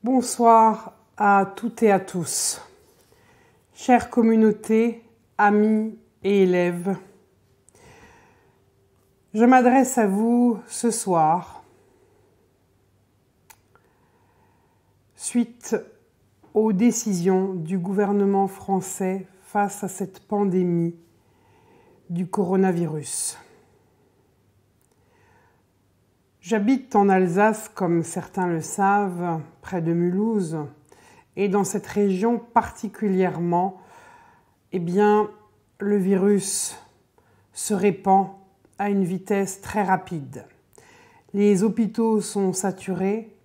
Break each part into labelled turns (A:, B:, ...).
A: Bonsoir à toutes et à tous. Chère communauté, amis et élèves, je m'adresse à vous ce soir suite aux décisions du gouvernement français face à cette pandémie du coronavirus. J'habite en Alsace, comme certains le savent, près de Mulhouse, et dans cette région particulièrement, le virus se répand à une vitesse très rapide. Les hôpitaux sont saturés.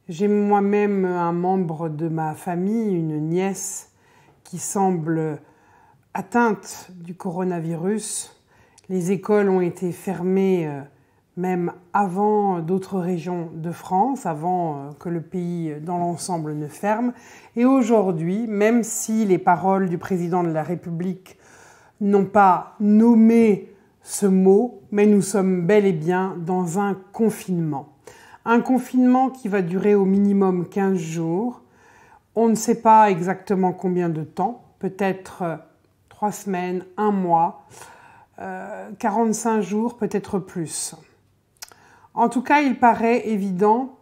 A: J'ai moi-même un membre de ma famille, une nièce, qui semble atteinte du coronavirus. Les écoles ont été fermées même avant d'autres régions de France, avant que le pays dans l'ensemble ne ferme. Et aujourd'hui, même si les paroles du président de la République n'ont pas nommé ce mot, mais nous sommes bel et bien dans un confinement. Un confinement qui va durer au minimum 15 jours. On ne sait pas exactement combien de temps, peut-être 3 semaines, 1 mois, 45 jours, peut-être plus. En tout cas, il paraît évident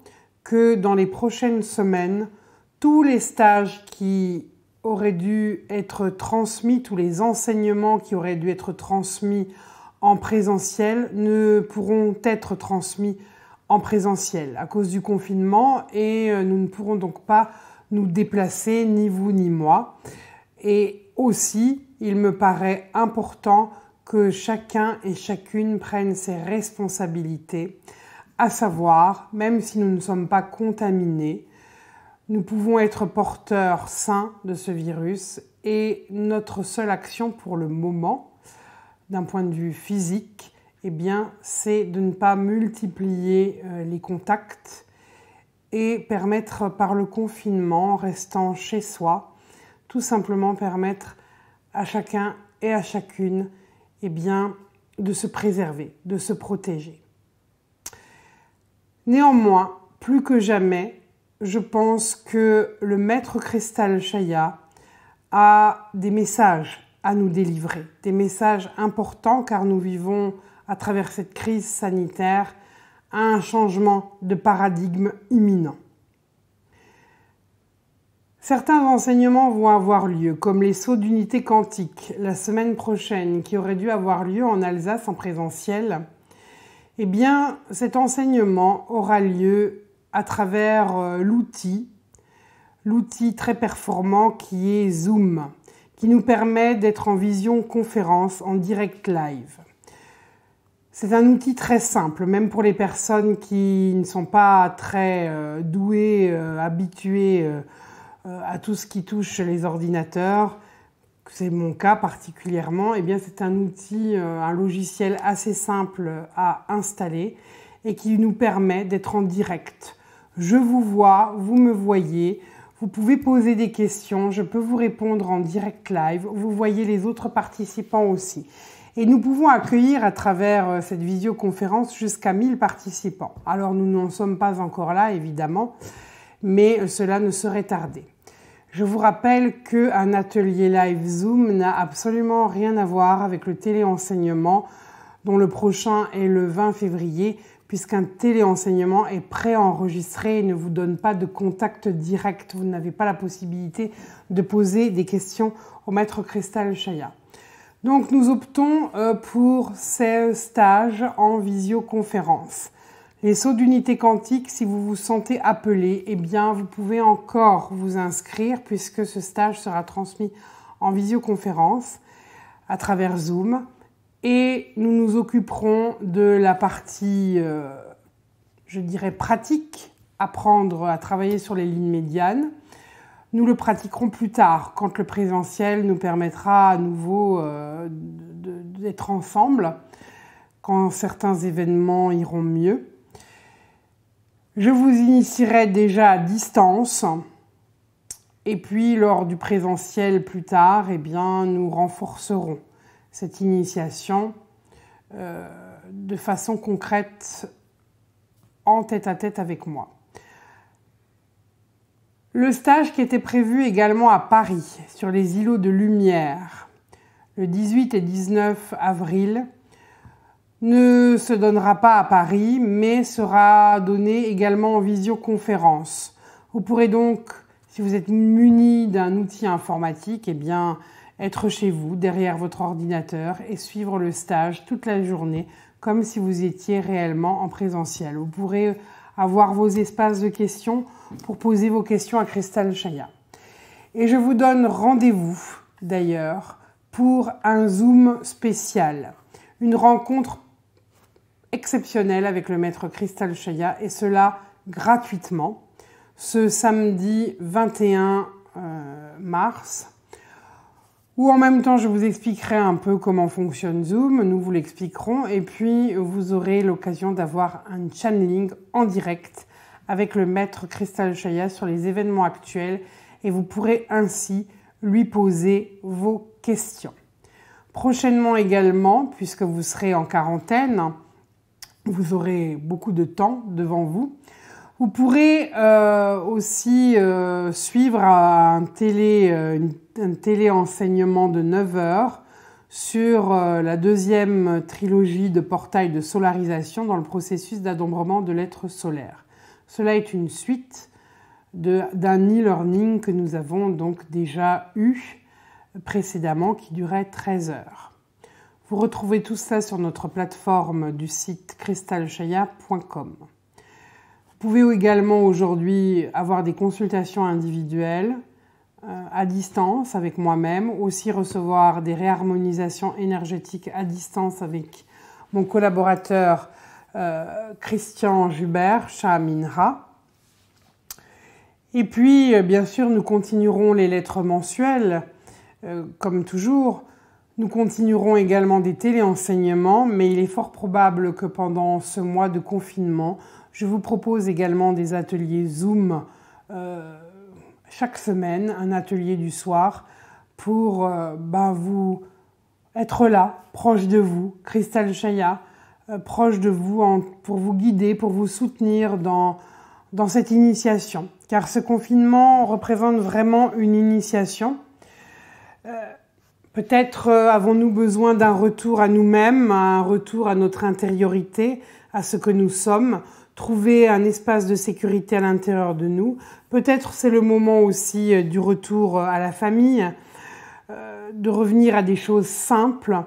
A: que dans les prochaines semaines, tous les stages qui auraient dû être transmis, tous les enseignements qui auraient dû être transmis en présentiel ne pourront être transmis en présentiel à cause du confinement et nous ne pourrons donc pas nous déplacer, ni vous ni moi. Et aussi, il me paraît important que chacun et chacune prenne ses responsabilités, à savoir, même si nous ne sommes pas contaminés, nous pouvons être porteurs sains de ce virus et notre seule action pour le moment, d'un point de vue physique, c'est de ne pas multiplier les contacts et permettre par le confinement, en restant chez soi, tout simplement permettre à chacun et à chacune de se préserver, de se protéger. Néanmoins, plus que jamais, je pense que le maître Cristal Chaya a des messages à nous délivrer, des messages importants car nous vivons à travers cette crise sanitaire un changement de paradigme imminent. Certains enseignements vont avoir lieu, comme les sauts d'unité quantique la semaine prochaine, qui auraient dû avoir lieu en Alsace en présentiel. Cet enseignement aura lieu à travers l'outil très performant qui est Zoom, qui nous permet d'être en visioconférence, en direct live. C'est un outil très simple, même pour les personnes qui ne sont pas très douées, habituées à tout ce qui touche les ordinateurs. C'est mon cas particulièrement. C'est un outil, un logiciel assez simple à installer et qui nous permet d'être en direct. Je vous vois, vous me voyez, vous pouvez poser des questions, je peux vous répondre en direct live, vous voyez les autres participants aussi. Et nous pouvons accueillir à travers cette visioconférence jusqu'à 1000 participants. Alors nous n'en sommes pas encore là évidemment, mais cela ne saurait tarder. Je vous rappelle qu'un atelier live Zoom n'a absolument rien à voir avec le téléenseignement dont le prochain est le 20 février puisqu'un téléenseignement est préenregistré et ne vous donne pas de contact direct. Vous n'avez pas la possibilité de poser des questions au maître Cristal Chaya. Donc nous optons pour ces stages en visioconférence. Les sauts d'unité quantique, si vous vous sentez appelé, vous pouvez encore vous inscrire puisque ce stage sera transmis en visioconférence à travers Zoom. Et nous nous occuperons de la partie, pratique, apprendre à travailler sur les lignes médianes. Nous le pratiquerons plus tard, quand le présentiel nous permettra à nouveau d'être ensemble, quand certains événements iront mieux. Je vous initierai déjà à distance et puis lors du présentiel plus tard, nous renforcerons cette initiation de façon concrète en tête-à-tête avec moi. Le stage qui était prévu également à Paris, sur les îlots de Lumière, le 18 et 19 avril, ne se donnera pas à Paris, mais sera donné également en visioconférence. Vous pourrez donc, si vous êtes muni d'un outil informatique, être chez vous, derrière votre ordinateur, et suivre le stage toute la journée, comme si vous étiez réellement en présentiel. Vous pourrez avoir vos espaces de questions pour poser vos questions à Cristal Chaya. Et je vous donne rendez-vous, d'ailleurs, pour un Zoom spécial, une rencontre exceptionnelle avec le maître Cristal Chaya, et cela gratuitement, ce samedi 21 mars, où en même temps je vous expliquerai un peu comment fonctionne Zoom, nous vous l'expliquerons, et puis vous aurez l'occasion d'avoir un channeling en direct avec le maître Cristal Chaya sur les événements actuels, et vous pourrez ainsi lui poser vos questions. Prochainement également, puisque vous serez en quarantaine, vous aurez beaucoup de temps devant vous. Vous pourrez aussi suivre un télé-enseignement de 9 heures sur la deuxième trilogie de portail de solarisation dans le processus d'adombrement de l'être solaire. Cela est une suite d'un e-learning que nous avons donc déjà eu précédemment qui durait 13 heures. Vous retrouvez tout ça sur notre plateforme du site cristalchaya.com. Vous pouvez également aujourd'hui avoir des consultations individuelles à distance avec moi-même, aussi recevoir des réharmonisations énergétiques à distance avec mon collaborateur Christian Jubert, Shaminra. Et puis, bien sûr, nous continuerons les lettres mensuelles, comme toujours. Nous continuerons également des téléenseignements, mais il est fort probable que pendant ce mois de confinement, je vous propose également des ateliers Zoom chaque semaine, un atelier du soir, pour vous être là, proche de vous, Cristal Chaya, proche de vous, pour vous guider, pour vous soutenir dans cette initiation. Car ce confinement représente vraiment une initiation. Peut-être avons-nous besoin d'un retour à nous-mêmes, un retour à notre intériorité, à ce que nous sommes, trouver un espace de sécurité à l'intérieur de nous. Peut-être c'est le moment aussi du retour à la famille, de revenir à des choses simples.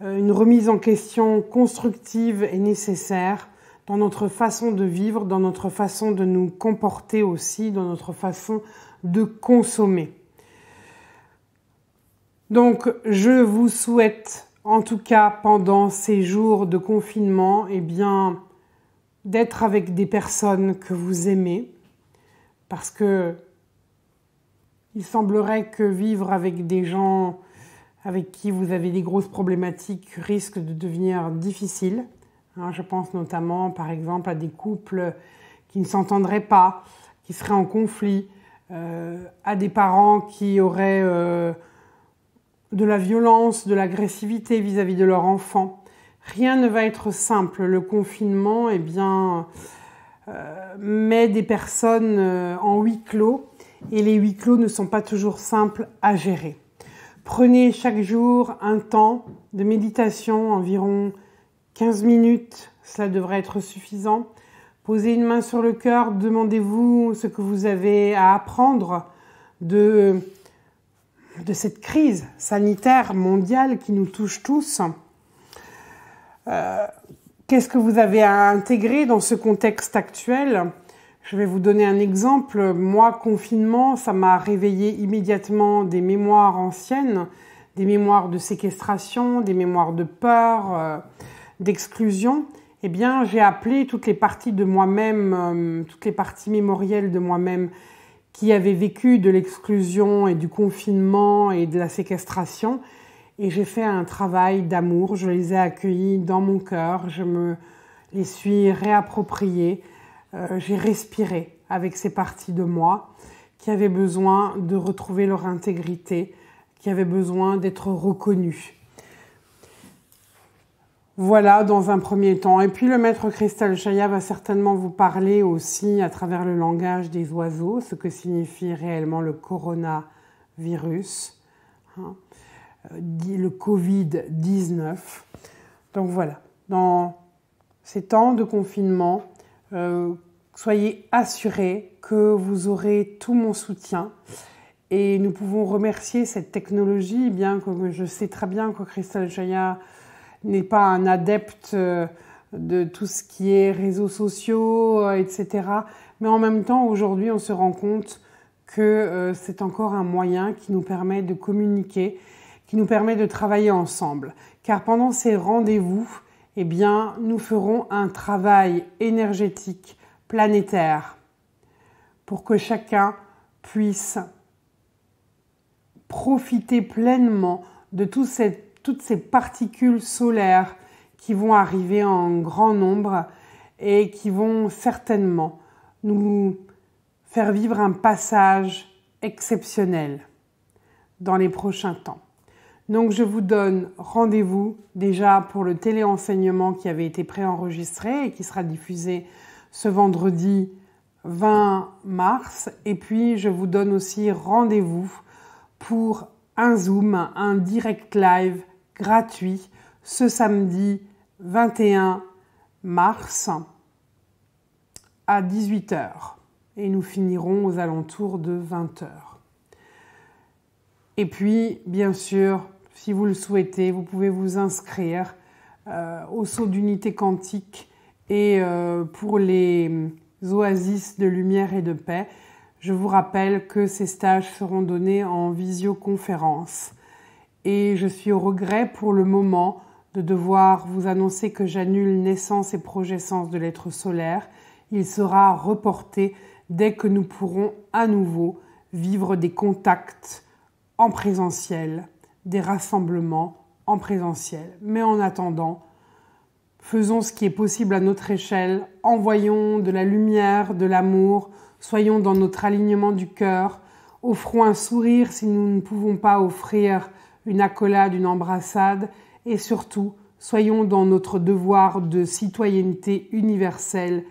A: Une remise en question constructive est nécessaire dans notre façon de vivre, dans notre façon de nous comporter aussi, dans notre façon de consommer. Donc, je vous souhaite, en tout cas pendant ces jours de confinement, d'être avec des personnes que vous aimez, parce que il semblerait que vivre avec des gens avec qui vous avez des grosses problématiques risque de devenir difficile. Je pense notamment, par exemple, à des couples qui ne s'entendraient pas, qui seraient en conflit, à des parents qui auraient de la violence, de l'agressivité vis-à-vis de leur enfant. Rien ne va être simple. Le confinement, met des personnes en huis clos, et les huis clos ne sont pas toujours simples à gérer. Prenez chaque jour un temps de méditation, environ 15 minutes, cela devrait être suffisant. Posez une main sur le cœur, demandez-vous ce que vous avez à apprendre de cette crise sanitaire mondiale qui nous touche tous. Qu'est-ce que vous avez à intégrer dans ce contexte actuel ? Je vais vous donner un exemple. Moi, confinement, ça m'a réveillé immédiatement des mémoires anciennes, des mémoires de séquestration, des mémoires de peur, d'exclusion. J'ai appelé toutes les parties de moi-même, toutes les parties mémorielles de moi-même qui avaient vécu de l'exclusion et du confinement et de la séquestration. Et j'ai fait un travail d'amour, je les ai accueillis dans mon cœur, je me les suis réappropriés, j'ai respiré avec ces parties de moi qui avaient besoin de retrouver leur intégrité, qui avaient besoin d'être reconnues. Voilà, dans un premier temps. Et puis le maître Cristal Chaya va certainement vous parler aussi à travers le langage des oiseaux, ce que signifie réellement le coronavirus, hein, le Covid-19. Donc voilà, dans ces temps de confinement, soyez assurés que vous aurez tout mon soutien. Et nous pouvons remercier cette technologie, bien que je sais très bien que Cristal Chaya n'est pas un adepte de tout ce qui est réseaux sociaux, etc. Mais en même temps, aujourd'hui, on se rend compte que c'est encore un moyen qui nous permet de communiquer, qui nous permet de travailler ensemble. Car pendant ces rendez-vous, eh bien, nous ferons un travail énergétique planétaire pour que chacun puisse profiter pleinement de toutes ces particules solaires qui vont arriver en grand nombre et qui vont certainement nous faire vivre un passage exceptionnel dans les prochains temps. Donc je vous donne rendez-vous déjà pour le téléenseignement qui avait été préenregistré et qui sera diffusé ce vendredi 20 mars. Et puis je vous donne aussi rendez-vous pour un Zoom, un direct live gratuit ce samedi 21 mars à 18h. Et nous finirons aux alentours de 20h. Et puis, bien sûr, si vous le souhaitez, vous pouvez vous inscrire au saut d'unité quantique et pour les oasis de lumière et de paix. Je vous rappelle que ces stages seront donnés en visioconférence. Et je suis au regret pour le moment de devoir vous annoncer que j'annule naissance et progescence de l'être solaire. Il sera reporté dès que nous pourrons à nouveau vivre des contacts en présentiel, des rassemblements en présentiel. Mais en attendant, faisons ce qui est possible à notre échelle, envoyons de la lumière, de l'amour, soyons dans notre alignement du cœur, offrons un sourire si nous ne pouvons pas offrir une accolade, une embrassade, et surtout, soyons dans notre devoir de citoyenneté universelle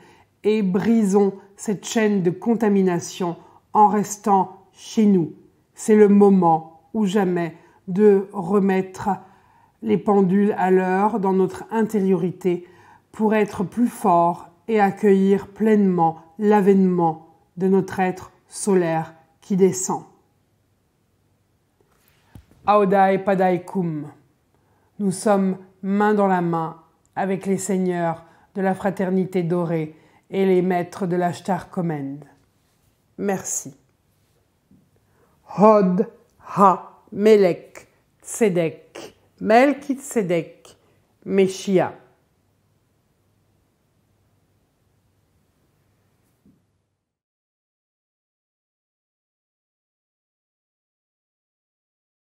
A: et brisons cette chaîne de contamination en restant chez nous. C'est le moment ou jamais de remettre les pendules à l'heure dans notre intériorité pour être plus fort et accueillir pleinement l'avènement de notre être solaire qui descend. Aodai Padai Kum. Nous sommes main dans la main avec les seigneurs de la fraternité dorée et les maîtres de l'Ashtar Command. Merci. Hod Ha Melech Tzedek Melchitsedek Meshia.